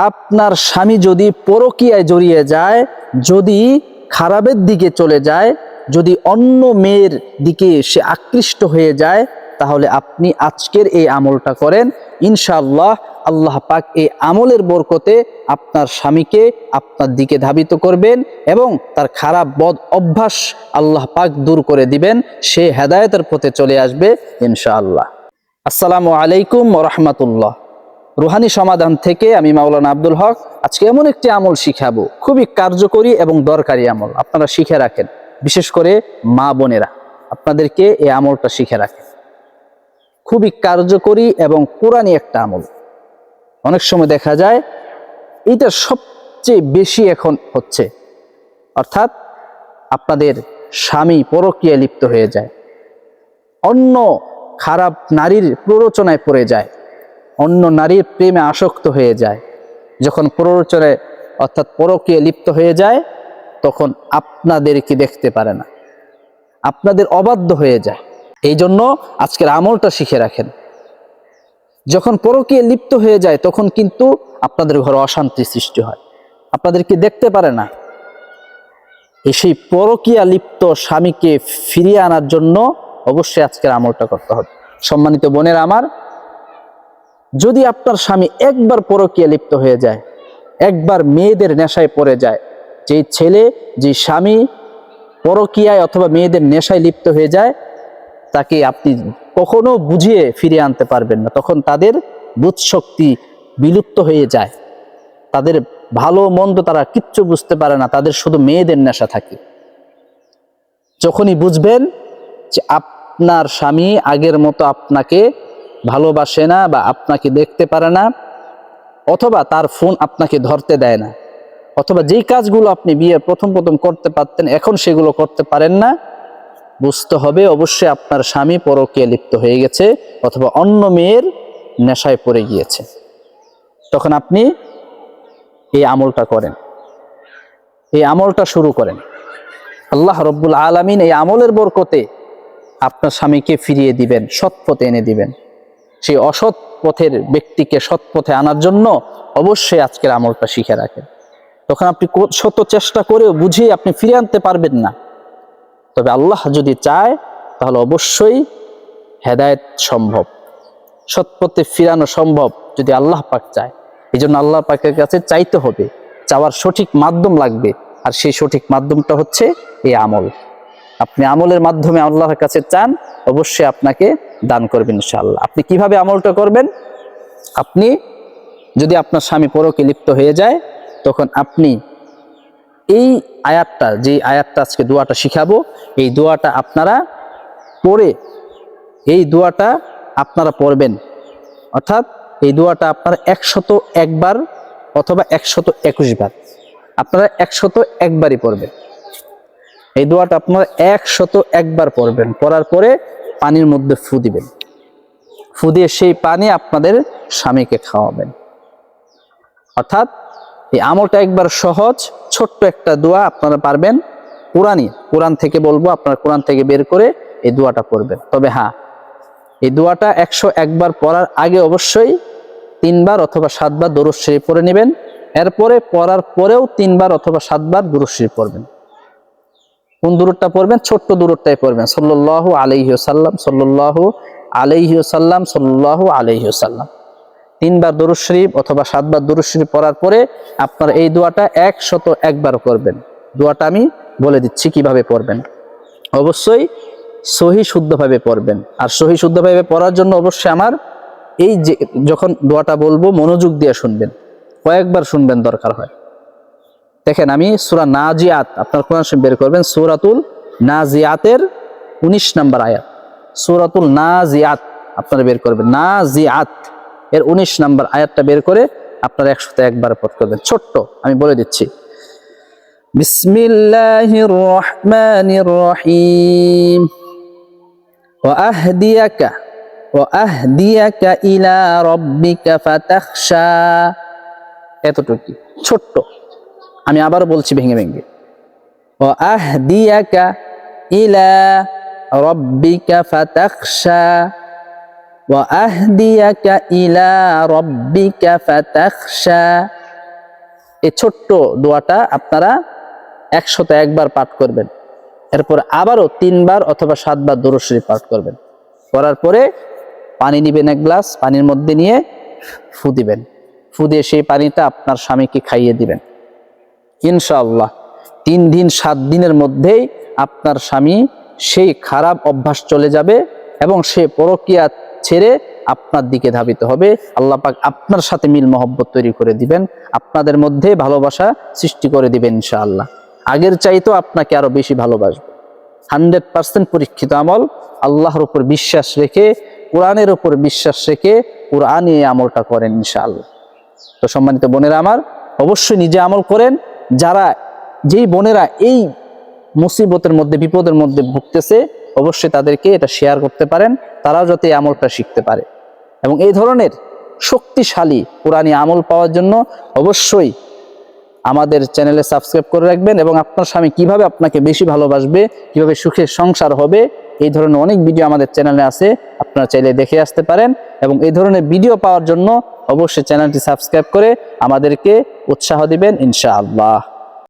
আপনার স্বামী যদি পরকীয়ায় জড়িয়ে যায়, যদি খারাপের দিকে চলে যায়, যদি অন্য মেয়ের দিকে সে আকৃষ্ট হয়ে যায়, তাহলে আপনি আজকের এই আমলটা করেন। ইনশাআল্লাহ আল্লাহ পাক এই আমলের বরকতে আপনার স্বামীকে আপনার দিকে ধাবিত করবেন এবং তার খারাপ বদ অভ্যাস আল্লাহ পাক দূর করে দিবেন। সে হেদায়েতের পথে চলে আসবে ইনশাআল্লাহ। আসসালামু আলাইকুম ওয়া রাহমাতুল্লাহ। রুহানি সমাধান থেকে আমি মাওলানা আব্দুল হক আজকে এমন একটি আমল শিখাবো, খুবই কার্যকরী এবং দরকারি আমল। আপনারা শিখে রাখেন, বিশেষ করে মা বোনেরা আপনাদেরকে এই আমলটা শিখে রাখেন। খুবই কার্যকরী এবং পুরানি একটা আমল। অনেক সময় দেখা যায় এটা সবচেয়ে বেশি এখন হচ্ছে, অর্থাৎ আপনাদের স্বামী পরকীয়ায় লিপ্ত হয়ে যায়, অন্য খারাপ নারীর প্ররোচনায় পড়ে যায়, অন্য নারীর প্রেমে আসক্ত হয়ে যায়। যখন প্ররোচনায় অর্থাৎ পরকীয়ায় লিপ্ত হয়ে যায়, তখন আপনাদেরকে দেখতে পারে না, আপনাদের অবাধ্য হয়ে যায়। এই জন্য আজকের আমলটা শিখে রাখেন। যখন পরকীয়ায় লিপ্ত হয়ে যায়, তখন কিন্তু আপনাদের ঘরে অশান্তি সৃষ্টি হয়, আপনাদেরকে দেখতে পারে না। সেই পরকীয়া লিপ্ত স্বামীকে ফিরিয়ে আনার জন্য অবশ্যই আজকের আমলটা করতে হবে। সম্মানিত বোনেরা আমার, যদি আপনার স্বামী একবার পরকীয়া লিপ্ত হয়ে যায়, একবার মেয়েদের নেশায় পড়ে যায়, যে ছেলে যে স্বামী পরকীয়ায় অথবা মেয়েদের নেশায় লিপ্ত হয়ে যায়, তাকে আপনি কখনো বুঝিয়ে ফিরিয়ে আনতে পারবেন না। তখন তাদের বুঝশক্তি বিলুপ্ত হয়ে যায়, তাদের ভালো মন্দ তারা কিচ্ছু বুঝতে পারে না, তাদের শুধু মেয়েদের নেশা থাকে। যখনই বুঝবেন যে আপনার স্বামী আগের মতো আপনাকে ভালোবাসে না বা আপনাকে দেখতে পারে না, অথবা তার ফোন আপনাকে ধরতে দেয় না, অথবা যেই কাজগুলো আপনি বিয়ে প্রথম করতে পারতেন এখন সেগুলো করতে পারেন না, বুঝতে হবে অবশ্যই আপনার স্বামী পরকীয়ায় লিপ্ত হয়ে গেছে অথবা অন্য মেয়ের নেশায় পড়ে গিয়েছে। তখন আপনি এই আমলটা করেন, এই আমলটা শুরু করেন। আল্লাহ রব্বুল আলামিন এই আমলের বরকতে আপনার স্বামীকে ফিরিয়ে দিবেন, সৎ পথে এনে দিবেন। সেই অসৎ পথের ব্যক্তিকে সৎ পথে আনার জন্য অবশ্যই আজকের আমলটা শিখে রাখেন। তখন আপনি শত চেষ্টা করেও বুঝিয়ে আপনি ফিরিয়ে আনতে পারবেন না, তবে আল্লাহ যদি চায় তাহলে অবশ্যই হেদায়েত সম্ভব, সৎ পথে ফিরানো সম্ভব যদি আল্লাহ পাক চায়। এই জন্য আল্লাহ পাকের কাছে চাইতে হবে, চাওয়ার সঠিক মাধ্যম লাগবে, আর সেই সঠিক মাধ্যমটা হচ্ছে এই আমল। আপনি আমলের মাধ্যমে আল্লাহর কাছে চান, অবশ্যই আপনাকে দান করবেন ইনশাআল্লাহ। আপনি কিভাবে আমলটা করবেন? আপনি যদি আপনার স্বামী পরকীয়ায় লিপ্ত হয়ে যায়, তখন আপনি এই আয়াতটা, যে আয়াতটা আজকে দোয়াটা শিখাবো, এই দোয়াটা আপনারা পড়ে, এই দোয়াটা আপনারা পড়বেন। অর্থাৎ এই দোয়াটা আপনারা 101 বার অথবা 121 বার, আপনারা 101 বারই পড়বেন। এই দোয়াটা আপনারা 101 বার পড়বেন। পড়ার পরে পানির মধ্যে ফু দিবেন, ফু দিয়ে সেই পানি আপনাদের স্বামীকে খাওয়াবেন। অর্থাৎ এই আমলটা একবার সহজ, ছোট্ট একটা দোয়া, আপনারা পারবেন। কোরআন থেকে বলবো, আপনারা কোরআন থেকে বের করে এই দোয়াটা পড়বেন। তবে হ্যাঁ, এই দোয়াটা 101 বার পড়ার আগে অবশ্যই 3 বার অথবা 7 বার দরুদ শরীফ পড়ে নেবেন। এরপরে পড়ার পরেও 3 বার অথবা 7 বার দরুদ শরীফ পড়বেন। কোন দরুদটা পড়বেন? ছোট্ট দরুদটাই পড়বেন, সাল্লাল্লাহু আলাইহি ওয়াসাল্লাম, সাল্লাল্লাহু আলাইহি ওয়াসাল্লাম, সাল্লাল্লাহু আলাইহি ওয়াসাল্লাম। 3 বার দরুদ শরীফ অথবা 7 বার দরুদ শরীফ পড়ার পরে আপনারা এই দোয়াটা 101 বার করবেন। দোয়াটা আমি বলে দিচ্ছি কিভাবে পড়বেন। অবশ্যই সহি শুদ্ধভাবে পড়বেন, আর সহি শুদ্ধভাবে পড়ার জন্য অবশ্যই আমার এই যে যখন দোয়াটা বলবো মনোযোগ দিয়ে শুনবেন, কয়েকবার শুনবেন দরকার হয়। দেখেন, আমি সূরা নাজিয়াত, আপনার কোরআন শরীফ বের করবেন, সূরাতুল নাজিয়াতের 19 নম্বর আয়াত, সূরাতুল নাজিয়াত আপনারা বের করবেন, নাজিয়াত এর 19 নম্বর আয়াতটা বের করে আপনারা 101 বার পাঠ করবেন। ছোট্ট আমি বলে দিচ্ছি, বিসমিল্লাহির রহমানির রহিম, ওয়া আহদিয়াকা ইলা রাব্বিকা ফাতাখশা। এতটুকু ছোট্ট, আমি আবার বলছি ভেঙে ভেঙে, ওয়া আহদিয়াকা ইলা রাব্বিকা ফাতাখশা, ওয়া আহদিয়াকা ইলা রাব্বিকা ফাতাখশা। এই ছোট্ট দোয়াটা আপনারা 101 বার পাঠ করবেন। এরপর আবারও 3 বার অথবা 7 বার দুরূদ শরীফ পাঠ করবেন। করার পরে পানি নিবেন, 1 গ্লাস পানির মধ্যে নিয়ে ফু দিবেন। ফু দিয়ে সেই পানিটা আপনার স্বামীকে খাইয়ে দিবেন। ইনশাআল্লাহ 3 দিন 7 দিনের মধ্যেই আপনার স্বামী সেই খারাপ অভ্যাস চলে যাবে এবং সে পরকীয়া ছেড়ে আপনার দিকে ধাবিত হবে। আল্লাহ পাক আপনার সাথে মিল মহব্বত তৈরি করে দিবেন, আপনাদের মধ্যে ভালোবাসা সৃষ্টি করে দিবেন ইনশাআল্লাহ। আগের চাইতেও আপনাকে আরো বেশি ভালোবাসবে। 100% পরীক্ষিত আমল। আল্লাহর উপর বিশ্বাস রেখে, কোরআনের উপর বিশ্বাস রেখে কোরআনে এই আমলটা করেন ইনশাআল্লাহ। তো সম্মানিত বোনেরা আমার, অবশ্যই নিজে আমল করেন। যেই বোনেরা এই মুসিবতের মধ্যে, বিপদের মধ্যে ভুগতেছে, অবশ্যই তাদেরকে এটা শেয়ার করতে পারেন, তারাও যাতে এই আমলটা শিখতে পারে। এবং এই ধরনের শক্তিশালী কোরআনী আমল পাওয়ার জন্য অবশ্যই আমাদের চ্যানেলে সাবস্ক্রাইব করে রাখবেন। এবং আপনার স্বামী কিভাবে আপনাকে বেশি ভালোবাসবে, কিভাবে সুখের সংসার হবে, এই ধরনের অনেক ভিডিও আমাদের চ্যানেলে আছে, আপনারা চাইলে দেখে আসতে পারেন। এবং এই ধরনের ভিডিও পাওয়ার জন্য অবশ্যই চ্যানেলটি সাবস্ক্রাইব করে আমাদেরকে উৎসাহ দিবেন ইনশাআল্লাহ।